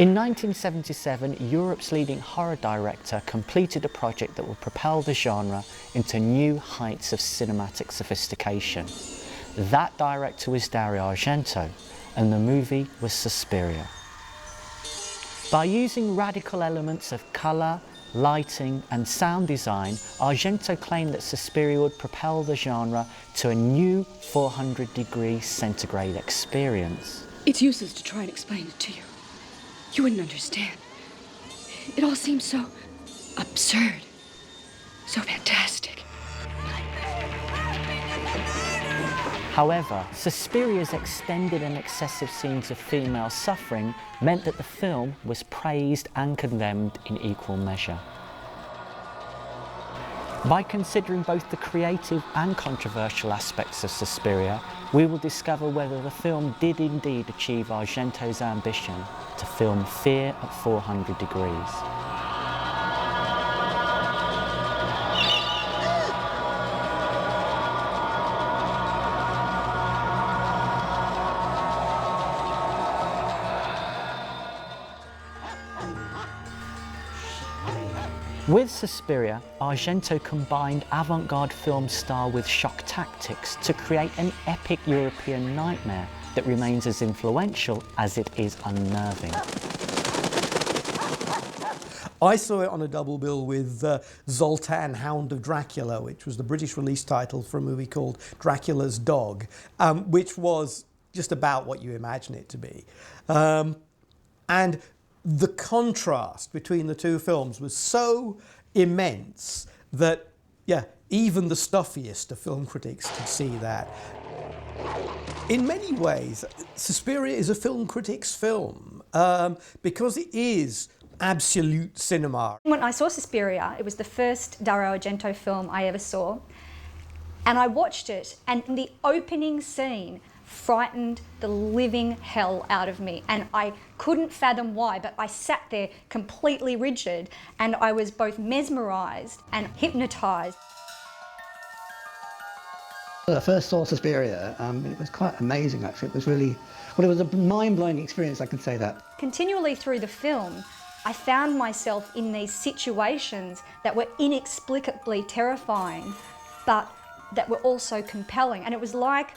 In 1977, Europe's leading horror director completed a project that will propel the genre into new heights of cinematic sophistication. That director was Dario Argento, and the movie was Suspiria. By using radical elements of colour, lighting and sound design, Argento claimed that Suspiria would propel the genre to a new 400-degree centigrade experience. It's useless to try and explain it to you. You wouldn't understand. It all seems so absurd, so fantastic. However, Suspiria's extended and excessive scenes of female suffering meant that the film was praised and condemned in equal measure. By considering both the creative and controversial aspects of Suspiria, we will discover whether the film did indeed achieve Argento's ambition to film fear at 400 degrees. With Suspiria, Argento combined avant-garde film style with shock tactics to create an epic European nightmare that remains as influential as it is unnerving. I saw it on a double bill with Zoltan, Hound of Dracula, which was the British release title for a movie called Dracula's Dog, which was just about what you imagine it to be. And the contrast between the two films was so immense that, yeah, even the stuffiest of film critics could see that. In many ways, Suspiria is a film critic's film because it is absolute cinema. When I saw Suspiria, it was the first Dario Argento film I ever saw, and I watched it, and the opening scene frightened the living hell out of me, and I couldn't fathom why, but I sat there completely rigid and I was both mesmerised and hypnotised. When I first saw Suspiria, it was quite amazing actually. It was really, well, it was a mind-blowing experience, I can say that. Continually through the film, I found myself in these situations that were inexplicably terrifying, but that were also compelling, and it was like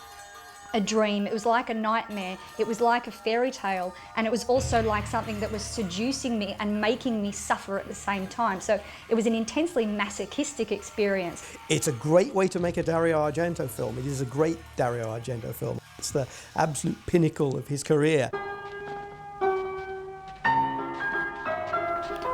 a dream, it was like a nightmare, it was like a fairy tale, and it was also like something that was seducing me and making me suffer at the same time. So it was an intensely masochistic experience. It's a great way to make a Dario Argento film. It is a great Dario Argento film. It's the absolute pinnacle of his career.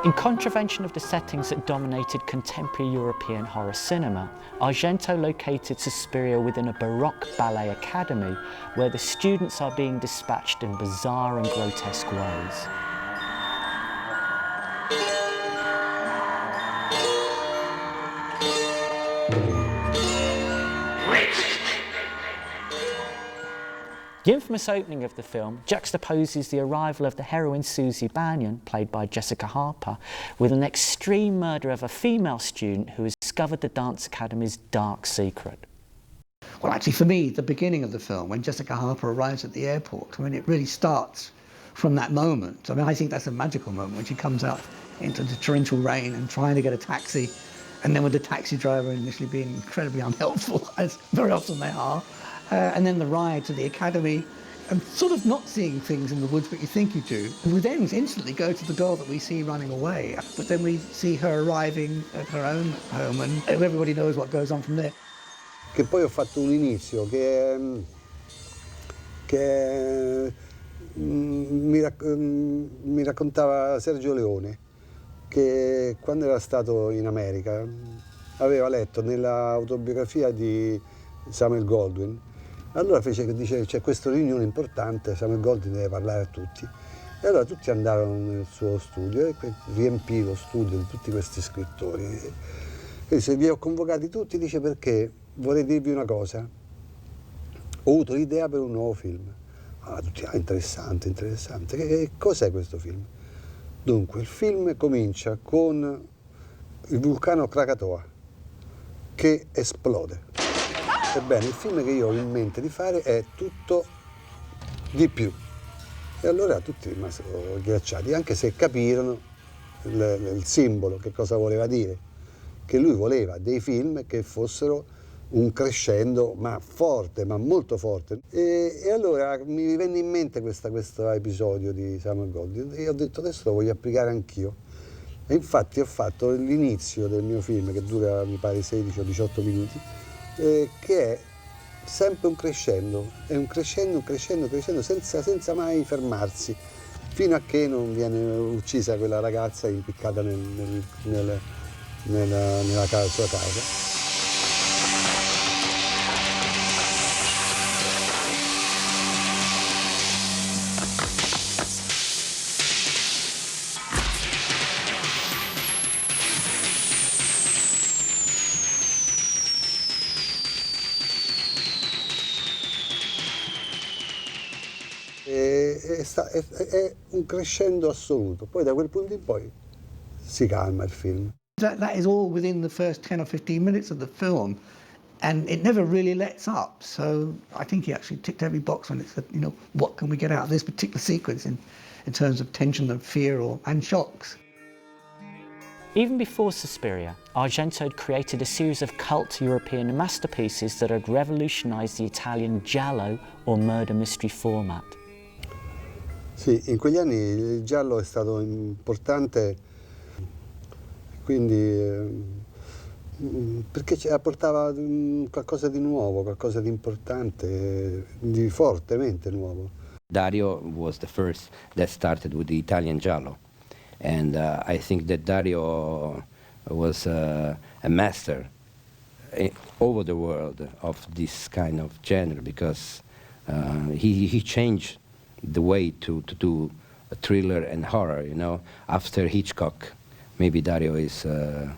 In contravention of the settings that dominated contemporary European horror cinema, Argento located Suspiria within a Baroque ballet academy where the students are being dispatched in bizarre and grotesque ways. The infamous opening of the film juxtaposes the arrival of the heroine Susie Bannion, played by Jessica Harper, with an extreme murder of a female student who has discovered the dance academy's dark secret. Well, actually, for me, the beginning of the film, when Jessica Harper arrives at the airport, I mean, it really starts from that moment. I mean, I think that's a magical moment when she comes out into the torrential rain and trying to get a taxi, and then with the taxi driver initially being incredibly unhelpful, as very often they are. And then the ride to the academy, and sort of not seeing things in the woods but you think you do. We then instantly go to the girl that we see running away, but then we see her arriving at her own home, and everybody knows what goes on from there. Che poi ho fatto un inizio mi raccontava Sergio Leone, che quando era stato in America aveva letto nell'autobiografia di Samuel Goldwyn. Allora dice c'è questa riunione importante, Samuel Goldwyn deve parlare a tutti. E allora tutti andarono nel suo studio e riempì lo studio di tutti questi scrittori. E dice, vi ho convocati tutti, dice, perché vorrei dirvi una cosa. Ho avuto l'idea per un nuovo film. Ah, tutti, interessante, interessante. Che cos'è questo film? Dunque, il film comincia con il vulcano Krakatoa che esplode. Ebbene, il film che io ho in mente di fare è tutto di più. E allora tutti rimasero ghiacciati, anche se capirono il simbolo, che cosa voleva dire, che lui voleva dei film che fossero un crescendo, ma forte, ma molto forte. E allora mi venne in mente questo episodio di Samuel Goldwyn e ho detto adesso lo voglio applicare anch'io. E infatti ho fatto l'inizio del mio film, che dura mi pare 16 o 18 minuti, che è sempre un crescendo, è un crescendo, senza mai fermarsi, fino a che non viene uccisa quella ragazza impiccata nella sua casa. È un crescendo assoluto, poi da quel punto in poi si calma il film. That is all within the first 10 or 15 minutes of the film, and it never really lets up. So I think he actually ticked every box when it said, you know, what can we get out of this particular sequence in terms of tension and fear and shocks. Even before Suspiria, Argento had created a series of cult European masterpieces that had revolutionised the Italian giallo or murder mystery format. Sì, in quegli anni il giallo è stato importante, quindi perché apportava qualcosa di nuovo, qualcosa di importante, di fortemente nuovo. Dario was the first that started with the Italian giallo, and I think that Dario was a master over the world of this kind of genre, because he changed the way to do a thriller and horror, you know. After Hitchcock, maybe Dario is the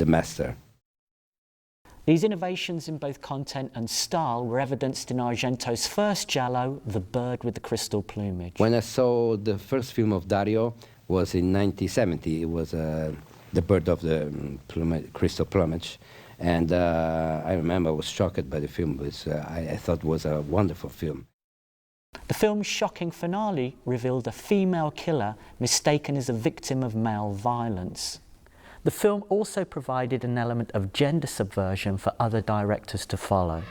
master. These innovations in both content and style were evidenced in Argento's first giallo, The Bird with the Crystal Plumage. When I saw the first film of Dario was in 1970. It was The Bird of the Crystal Plumage. And I remember I was shocked by the film, because I thought it was a wonderful film. The film's shocking finale revealed a female killer mistaken as a victim of male violence. The film also provided an element of gender subversion for other directors to follow.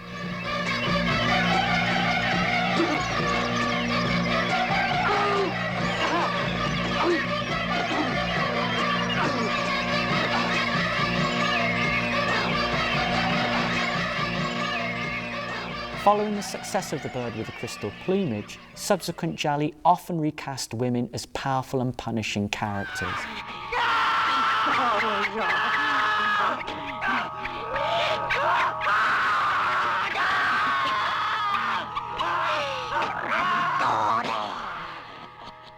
Following the success of The Bird with the Crystal Plumage, subsequent gialli often recast women as powerful and punishing characters.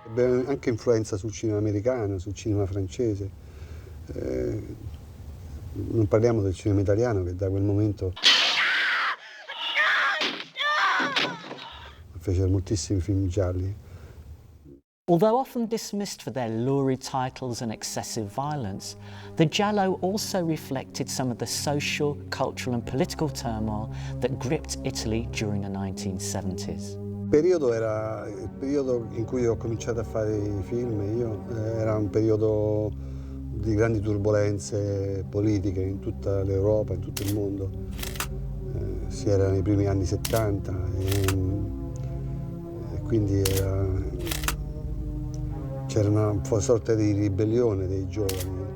Ebbe anche influenza sul cinema americano, sul cinema francese. Non parliamo del cinema italiano, che da quel momento fecero moltissimi film gialli. Although often dismissed for their lurid titles and excessive violence, the giallo also reflected some of the social, cultural and political turmoil that gripped Italy during the 1970s. Il periodo era il periodo in cui ho cominciato a fare i film, era un periodo di grandi turbulenze politiche in tutta l'Europa, in tutto il mondo. Si era nei primi anni 70 e quindi c'era una sorta di ribellione dei giovani,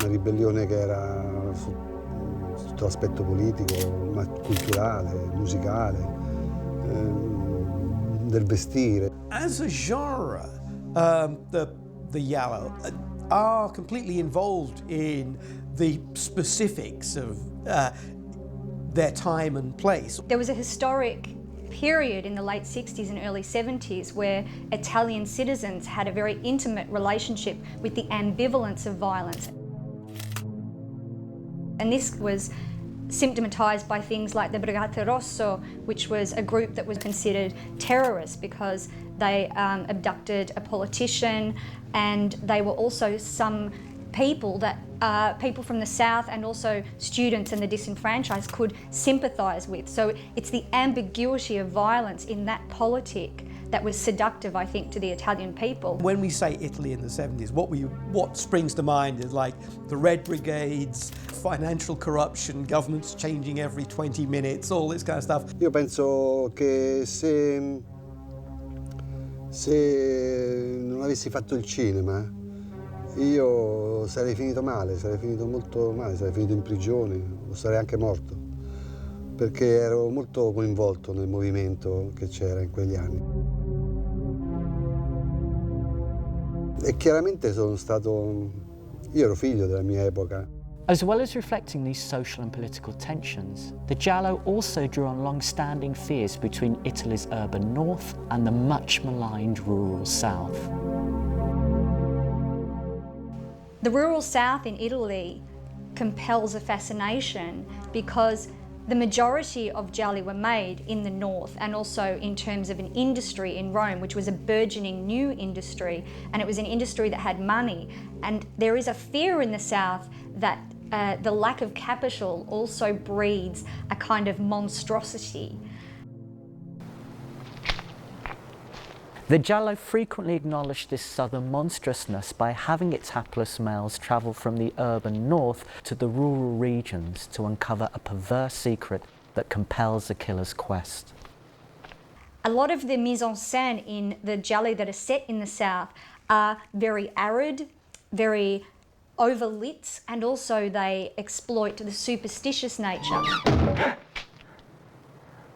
una ribellione che era sotto l'aspetto politico, ma culturale, musicale, del vestire. As a genre, the giallo are completely involved in the specifics of their time and place. There was a historic period in the late 60s and early 70s where Italian citizens had a very intimate relationship with the ambivalence of violence. And this was symptomatized by things like the Brigate Rosso, which was a group that was considered terrorists because they abducted a politician, and they were also some people that people from the South and also students and the disenfranchised could sympathise with. So it's the ambiguity of violence in that politic that was seductive, I think, to the Italian people. When we say Italy in the 70s, what springs to mind is like the Red Brigades, financial corruption, governments changing every 20 minutes, all this kind of stuff. Io penso che se non avessi fatto il cinema, io sarei finito male, sarei finito molto male, sarei finito in prigione, o sarei anche morto, perché ero molto coinvolto nel movimento che c'era in quegli anni. E chiaramente io ero figlio della mia epoca. As well as reflecting these social and political tensions, the Giallo also drew on long-standing fears between Italy's urban north and the much-maligned rural south. The rural south in Italy compels a fascination because the majority of gialli were made in the north, and also in terms of an industry in Rome, which was a burgeoning new industry, and it was an industry that had money. And there is a fear in the south that the lack of capital also breeds a kind of monstrosity. The Giallo frequently acknowledged this southern monstrousness by having its hapless males travel from the urban north to the rural regions to uncover a perverse secret that compels the killer's quest. A lot of the mise en scène in the gialli that are set in the south are very arid, very overlit, and also they exploit the superstitious nature.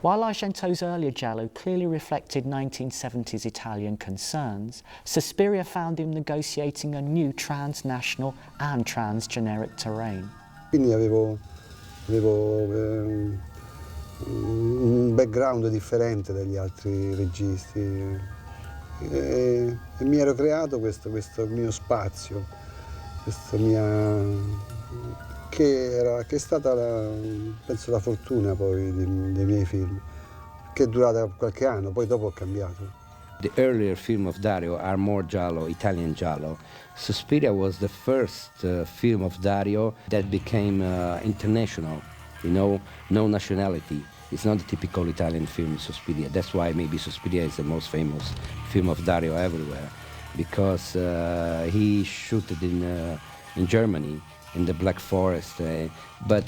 While Argento's earlier Giallo clearly reflected 1970s Italian concerns, Suspiria found him negotiating a new transnational and transgeneric terrain. Quindi avevo un background differente dagli altri registi e mi ero creato questo mio spazio, che è stata penso la fortuna poi dei miei film, che è durata qualche anno, poi dopo ho cambiato. The earlier film of Dario are more giallo, Italian giallo. Suspiria was the first film of Dario that became international, no nationality. It's not a typical Italian film, Suspiria. That's why maybe Suspiria is the most famous film of Dario everywhere, because he shot it in Germany, in the Black Forest, but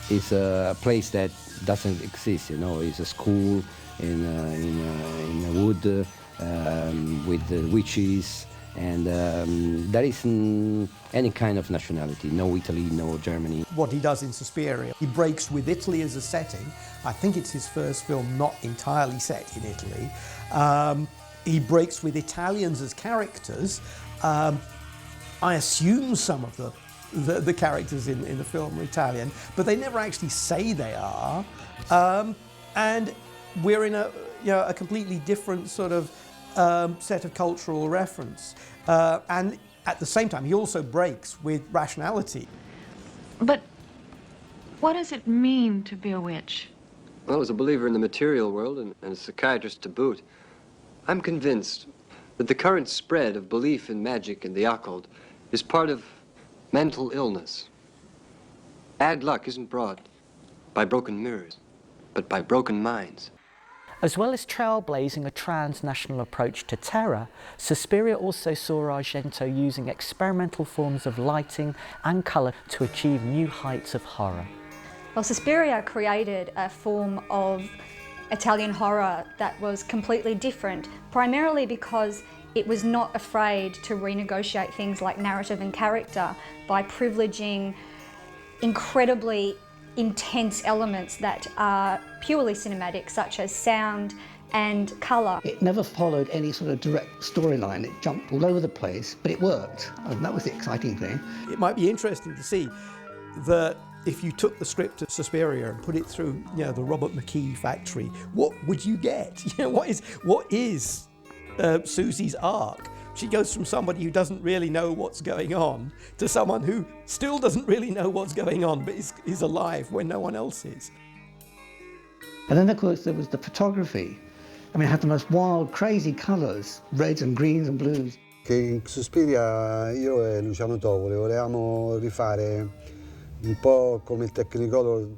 it's a place that doesn't exist. It's a school in a wood with witches, and there isn't any kind of nationality. No Italy, no Germany. What he does in Suspiria, he breaks with Italy as a setting. I think it's his first film not entirely set in Italy. He breaks with Italians as characters. I assume some of the characters in the film are Italian, but they never actually say they are. And we're in a completely different sort of set of cultural reference. And at the same time, he also breaks with rationality. But what does it mean to be a witch? Well, as a believer in the material world and a psychiatrist to boot, I'm convinced that the current spread of belief in magic and the occult is part of mental illness. Bad luck isn't brought by broken mirrors, but by broken minds. As well as trailblazing a transnational approach to terror, Suspiria also saw Argento using experimental forms of lighting and colour to achieve new heights of horror. Well, Suspiria created a form of Italian horror that was completely different, primarily because it was not afraid to renegotiate things like narrative and character by privileging incredibly intense elements that are purely cinematic, such as sound and colour. It never followed any sort of direct storyline. It jumped all over the place, but it worked, and that was the exciting thing. It might be interesting to see that if you took the script of Suspiria and put it through, the Robert McKee factory, what would you get? What is Susie's arc? She goes from somebody who doesn't really know what's going on to someone who still doesn't really know what's going on, but is alive when no one else is. And then, of course, there was the photography. I mean, it had the most wild, crazy colours, reds and greens and blues. Che in Suspiria io e Luciano Tovole volevamo rifare un po' come il Technicolor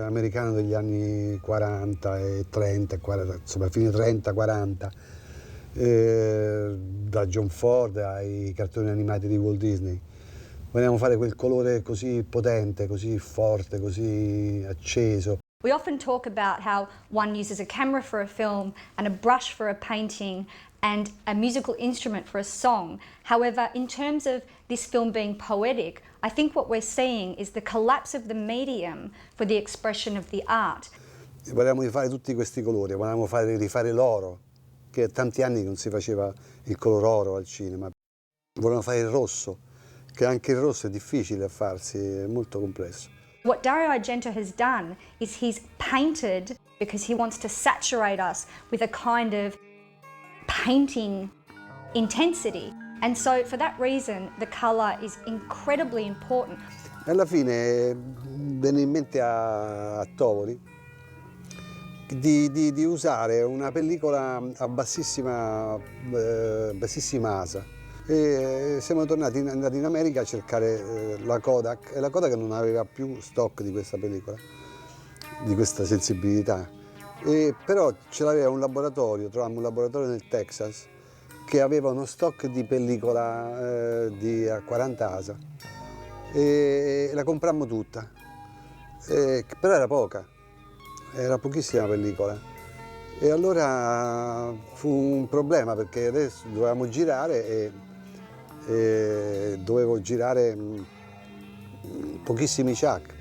americano degli anni 40 e 30, 40, insomma fine 30-40, da John Ford ai cartoni animati di Walt Disney. Volevamo fare quel colore così potente, così forte, così acceso. We often talk about how one uses a camera for a film and a brush for a painting and a musical instrument for a song. However, in terms of this film being poetic, I think what we're seeing is the collapse of the medium for the expression of the art. Volevamo rifare tutti questi colori, volevamo rifare l'oro, che tanti anni non si faceva il color oro al cinema. Volevamo fare il rosso, che anche il rosso è difficile a farsi, è molto complesso. What Dario Argento has done is he's painted because he wants to saturate us with a kind of painting intensity. And so for that reason, the colour is incredibly important. Alla fine venne in mente a Tovoli di usare una pellicola a bassissima asa. E siamo andati in America a cercare la Kodak, e la Kodak non aveva più stock di questa pellicola, di questa sensibilità. Però ce l'aveva un laboratorio, trovammo un laboratorio nel Texas che aveva uno stock di pellicola a 40 asa e la comprammo tutta, però era poca, era pochissima pellicola. E allora fu un problema perché adesso dovevamo girare e dovevo girare pochissimi chuck,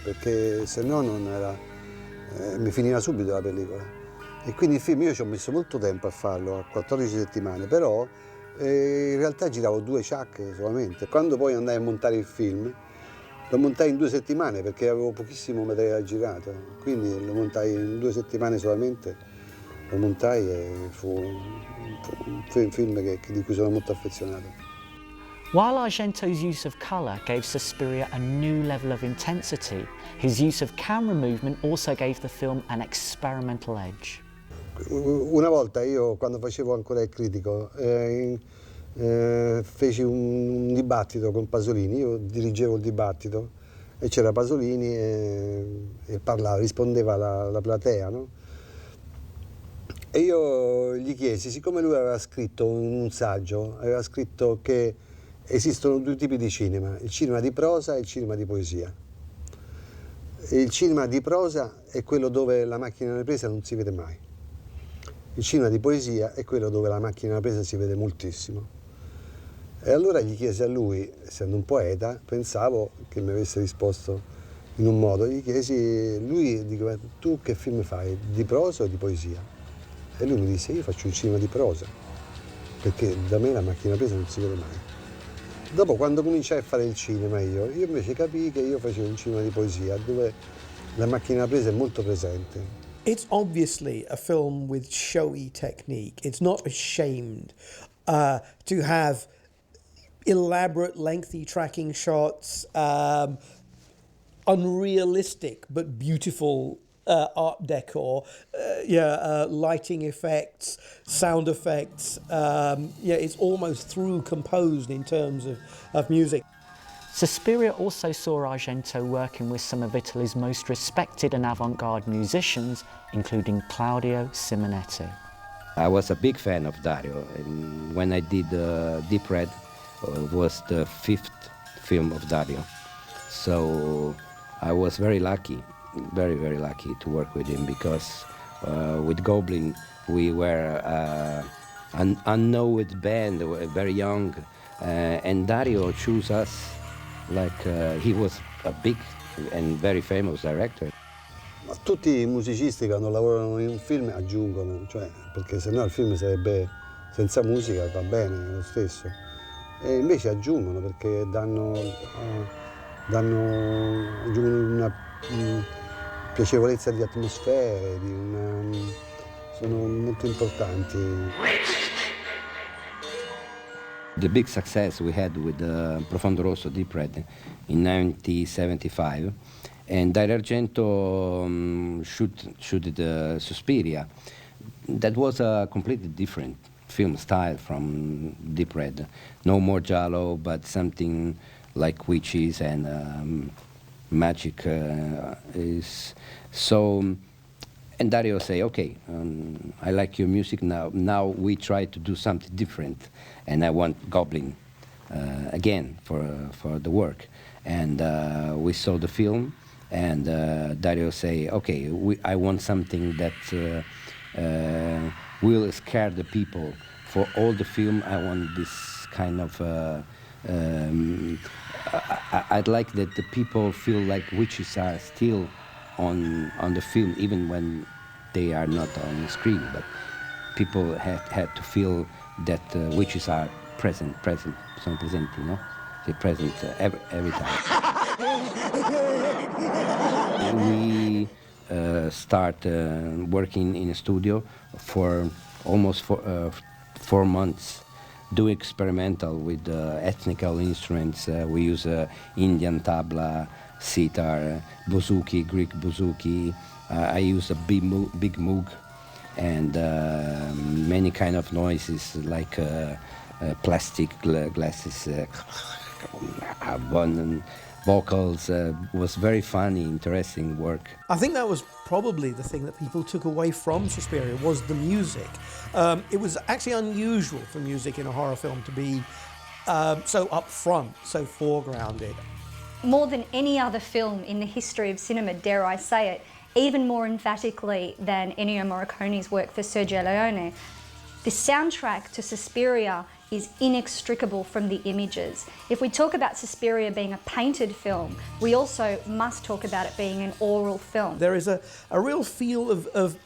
perché se no mi finiva subito la pellicola. E quindi il film io ci ho messo molto tempo a farlo, a 14 settimane, però in realtà giravo 2 chuck solamente. Quando poi andai a montare il film, lo montai in 2 settimane perché avevo pochissimo materiale girato, quindi lo montai in 2 settimane solamente, lo montai e fu un film di cui sono molto affezionato. While Argento's use of colour gave Suspiria a new level of intensity, his use of camera movement also gave the film an experimental edge. Una volta io, quando facevo ancora il critico, feci un dibattito con Pasolini, io dirigevo il dibattito e c'era Pasolini e parlava, rispondeva la platea, no? E io gli chiesi, siccome lui aveva scritto un saggio, aveva scritto che esistono 2 tipi di cinema, il cinema di prosa e il cinema di poesia. E il cinema di prosa è quello dove la macchina da presa non si vede mai. Il cinema di poesia è quello dove la macchina da presa si vede moltissimo. E allora gli chiesi a lui, essendo un poeta, pensavo che mi avesse risposto in un modo, gli chiesi, dico, tu che film fai, di prosa o di poesia? E lui mi disse, io faccio un cinema di prosa, perché da me la macchina da presa non si vede mai. Dopo, quando cominciai a fare il cinema io invece capii che io facevo un cinema di poesia, dove la macchina da presa è molto presente. It's obviously a film with showy technique. It's not ashamed to have elaborate, lengthy tracking shots, unrealistic but beautiful art decor, lighting effects, sound effects. It's almost through composed in terms of music. Suspiria also saw Argento working with some of Italy's most respected and avant-garde musicians, including Claudio Simonetti. I was a big fan of Dario, and when I did Deep Red, it was the 5th film of Dario. So I was very lucky, very, very lucky to work with him, because with Goblin we were an unknown band, very young, and Dario chose us like he was a big and very famous director. Ma tutti i musicisti quando lavorano in un film aggiungono, cioè, perché sennò il film sarebbe senza musica, va bene lo stesso. E invece aggiungono perché aggiungono una piacevolezza di atmosfere, sono molto importanti. The big success we had with Profondo Rosso, Deep Red, in 1975, and Dario Argento shooted Suspiria. That was a completely different film style from Deep Red. No more giallo, but something like witches and magic. And Dario say, okay, I like your music now. Now we try to do something different, and I want Goblin again for the work. And we saw the film, and Dario say, okay, I want something that will scare the people. For all the film, I want this kind of. I'd like that the people feel like witches are still on the film, even when they are not on the screen. But people had to feel that witches are present, sono presenti, no? They're present every time. We start working in a studio for almost 4 months. Do experimental with ethnical instruments. We use Indian tabla, sitar, bouzouki, Greek bouzouki. I use a big moog, and many kind of noises like plastic glasses, vocals. Was very funny, interesting work. I think that was probably the thing that people took away from Suspiria was the music. It was actually unusual for music in a horror film to be so upfront, so foregrounded. More than any other film in the history of cinema, dare I say it, even more emphatically than Ennio Morricone's work for Sergio Leone, the soundtrack to Suspiria is inextricable from the images. If we talk about Suspiria being a painted film, we also must talk about it being an oral film. There is a real feel of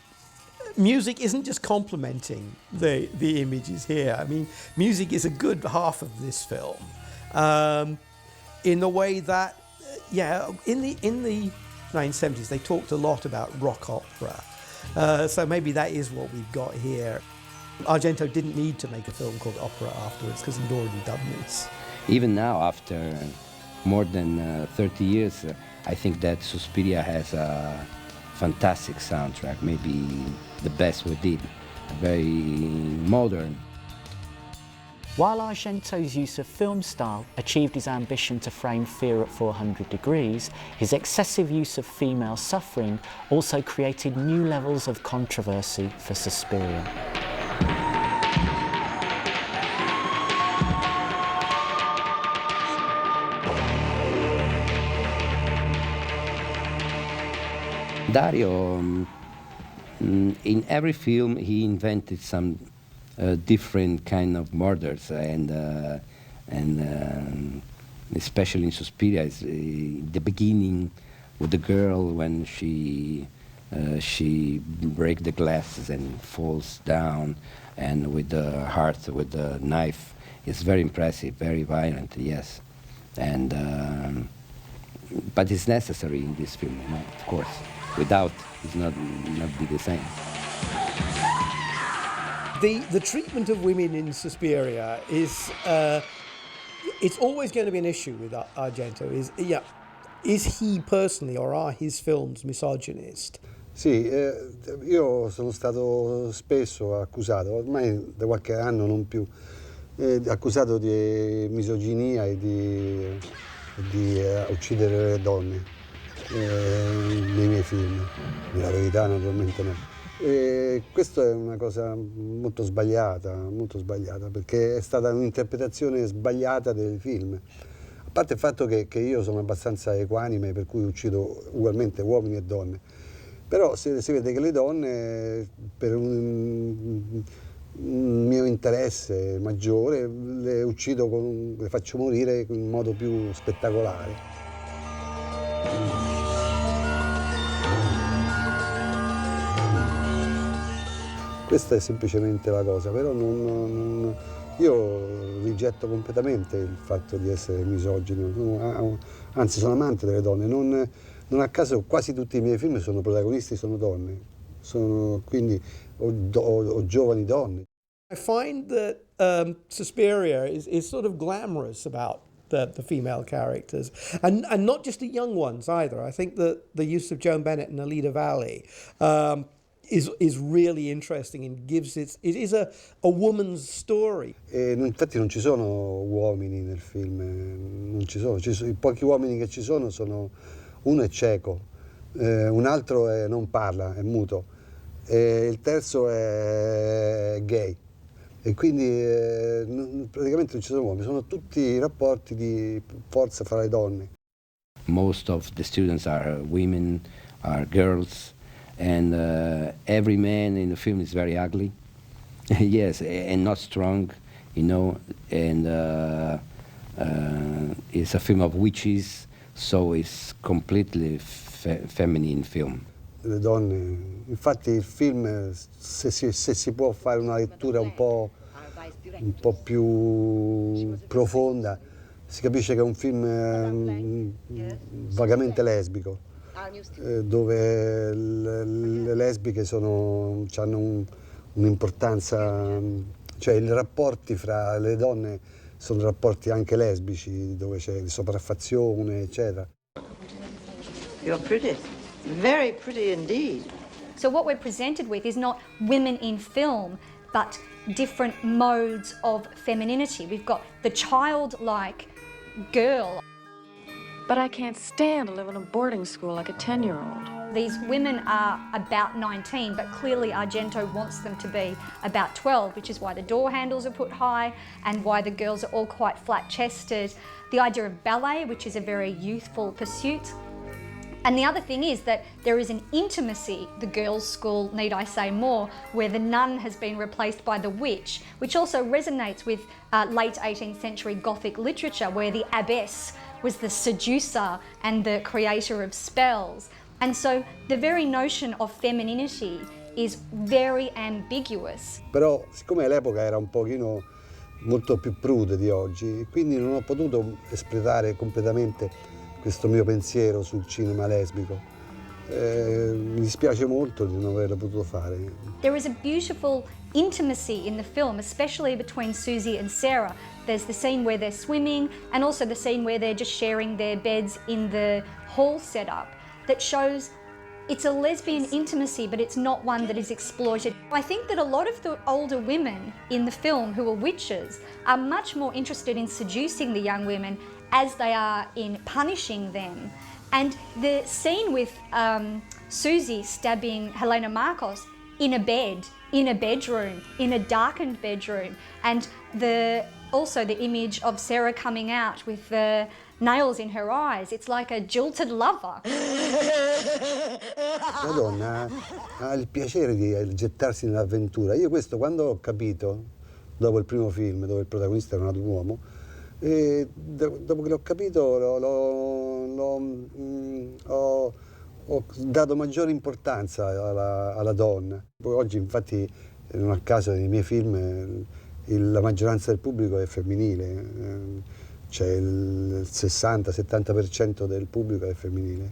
music isn't just complementing the images here. I mean, music is a good half of this film. In the way that, in the 1970s, they talked a lot about rock opera. So maybe that is what we've got here. Argento didn't need to make a film called Opera afterwards because he'd already done this. Even now, after more than 30 years, I think that Suspiria has a fantastic soundtrack, maybe the best we did, very modern. While Argento's use of film style achieved his ambition to frame fear at 400 degrees, his excessive use of female suffering also created new levels of controversy for Suspiria. Dario, in every film, he invented some different kind of murders, and especially in Suspiria, it's, the beginning with the girl when she breaks the glasses and falls down, and with the heart, with the knife, it's very impressive, very violent, yes, and but it's necessary in this film, you know, of course. Without, it's not be the same. The treatment of women in Suspiria is, it's always going to be an issue with Argento. Is he personally, or are his films misogynist? Sì, io sono stato spesso accusato, ormai da qualche anno non più, accusato di misoginia e di uccidere le donne nei miei film. Nella verità naturalmente no. E questo è una cosa molto sbagliata, perché è stata un'interpretazione sbagliata del film. A parte il fatto che io sono abbastanza equanime, per cui uccido ugualmente uomini e donne. Però si vede che le donne, per un mio interesse maggiore, le uccido, le faccio morire in modo più spettacolare. Questa è semplicemente la cosa, però io rigetto completamente il fatto di essere misogino, anzi sono amante delle donne, non a caso quasi tutti i miei film sono protagonisti, sono donne, quindi o giovani donne. I find that Suspiria is sort of glamorous about the female characters, and not just the young ones either. I think that the use of Joan Bennett and Alida Valli is really interesting and gives it is a woman's story. Infatti non ci sono uomini nel film, non ci sono. I pochi uomini che ci sono, uno è cieco, un altro non parla, è muto. e il terzo è gay. E quindi praticamente non ci sono uomini, sono tutti rapporti di forza fra le donne. Most of the students are women, are girls, and every man in the film is very ugly. Yes, and not strong, you know, and it's a film of witches, so it's completely feminine film. Le donne, infatti il film, se si può fare una lettura un po' più profonda, si capisce che è un film vagamente lesbico, dove le lesbiche hanno un'importanza, cioè i rapporti fra le donne sono rapporti anche lesbici, dove c'è sopraffazione, eccetera. You're pretty. Very pretty indeed. So what we're presented with is not women in film, but different modes of femininity. We've got the childlike girl. But I can't stand to live in a boarding school like a 10-year-old. These women are about 19, but clearly Argento wants them to be about 12, which is why the door handles are put high and why the girls are all quite flat-chested. The idea of ballet, which is a very youthful pursuit. And the other thing is that there is an intimacy, the girls' school, need I say more, where the nun has been replaced by the witch, which also resonates with late 18th century Gothic literature, where the abbess was the seducer and the creator of spells. And so the very notion of femininity is very ambiguous. Però siccome l'epoca era un pochino molto più prude di oggi, quindi non ho potuto espletare completamente questo mio pensiero sul cinema lesbico. Mi dispiace molto di non averlo potuto fare. There is a beautiful intimacy in the film, especially between Susie and Sarah. There's the scene where they're swimming and also the scene where they're just sharing their beds in the hall setup that shows it's a lesbian intimacy, but it's not one that is exploited. I think that a lot of the older women in the film who are witches are much more interested in seducing the young women as they are in punishing them. And the scene with Susie stabbing Helena Marcos in a bed, in a bedroom, in a darkened bedroom, and also the image of Sarah coming out with the nails in her eyes. It's like a jilted lover. La donna ha il piacere di gettarsi nell'avventura. Io questo quando ho capito, dopo il primo film, dove il protagonista era un uomo, e dopo che l'ho capito ho dato maggiore importanza alla donna. Oggi infatti non a caso nei miei film la maggioranza del pubblico è femminile, cioè il 60-70% del pubblico è femminile.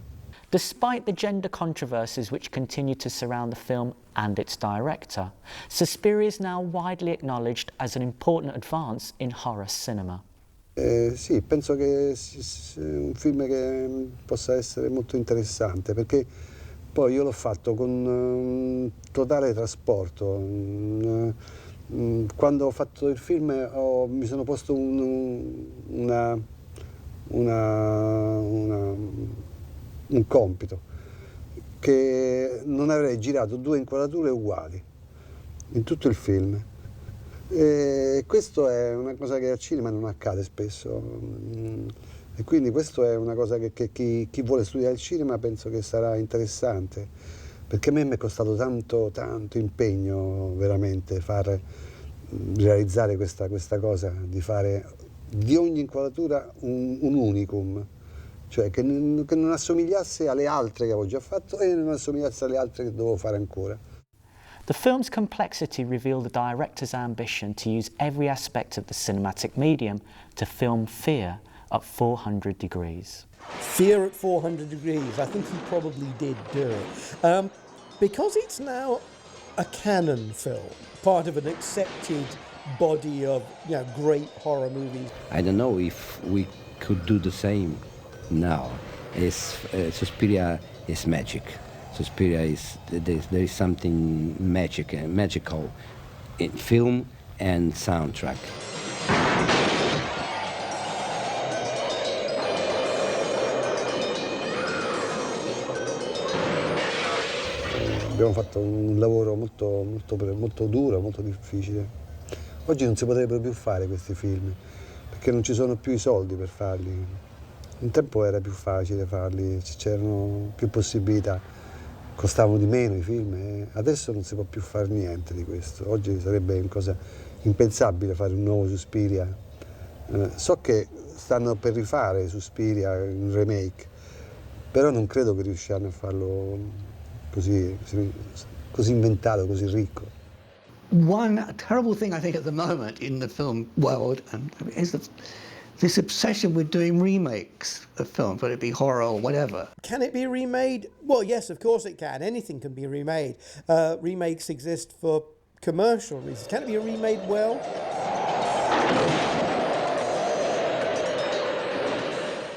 Despite the gender controversies which continue to surround the film and its director, Suspiria is now widely acknowledged as an important advance in horror cinema. Sì, penso che sia un film che possa essere molto interessante, perché poi io l'ho fatto con totale trasporto. Quando ho fatto il film mi sono posto un compito, che non avrei girato 2 inquadrature uguali in tutto il film. E questo è una cosa che al cinema non accade spesso, e quindi questo è una cosa che chi vuole studiare il cinema penso che sarà interessante, perché a me mi è costato tanto impegno veramente realizzare questa cosa, di fare di ogni inquadratura un unicum, cioè che non assomigliasse alle altre che avevo già fatto e non assomigliasse alle altre che dovevo fare ancora. The film's complexity revealed the director's ambition to use every aspect of the cinematic medium to film fear at 400 degrees. Fear at 400 degrees, I think he probably did do it. Because it's now a canon film, part of an accepted body of great horror movies. I don't know if we could do the same now. Suspiria is magic. Suspiria there is something magical in film and soundtrack. Abbiamo fatto un lavoro molto duro, molto difficile. Oggi non si potrebbero più fare questi film, perché non ci sono più i soldi per farli. Un tempo era più facile farli, c'erano più possibilità, costavano di meno i film, e adesso non si può più fare niente di questo. Oggi sarebbe una cosa impensabile fare un nuovo Suspiria. So che stanno per rifare Suspiria, un remake, però non credo che riusciranno a farlo così inventato, così ricco. One terrible thing I think at the moment in the film world is this obsession with doing remakes of films, whether it be horror or whatever. Can it be remade? Well, yes, of course it can. Anything can be remade. Remakes exist for commercial reasons. Can it be remade well?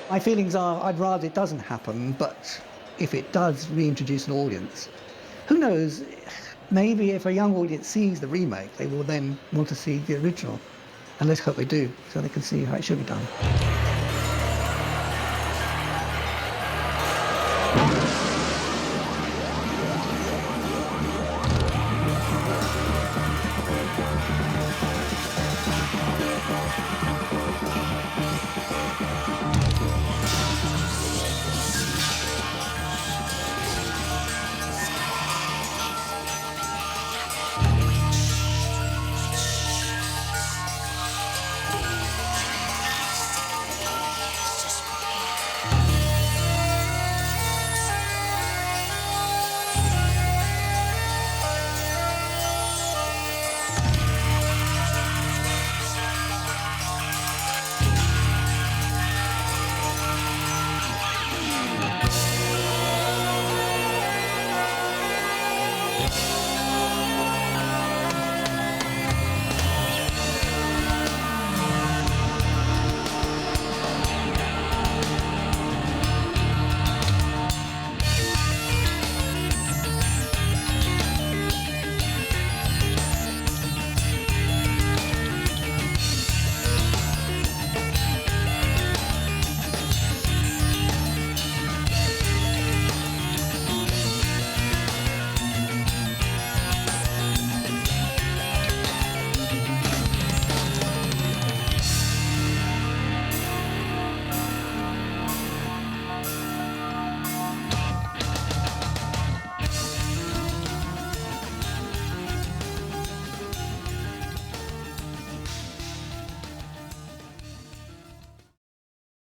My feelings are I'd rather it doesn't happen, but if it does reintroduce an audience, who knows, maybe if a young audience sees the remake, they will then want to see the original. And let's hope they do, so they can see how it should be done.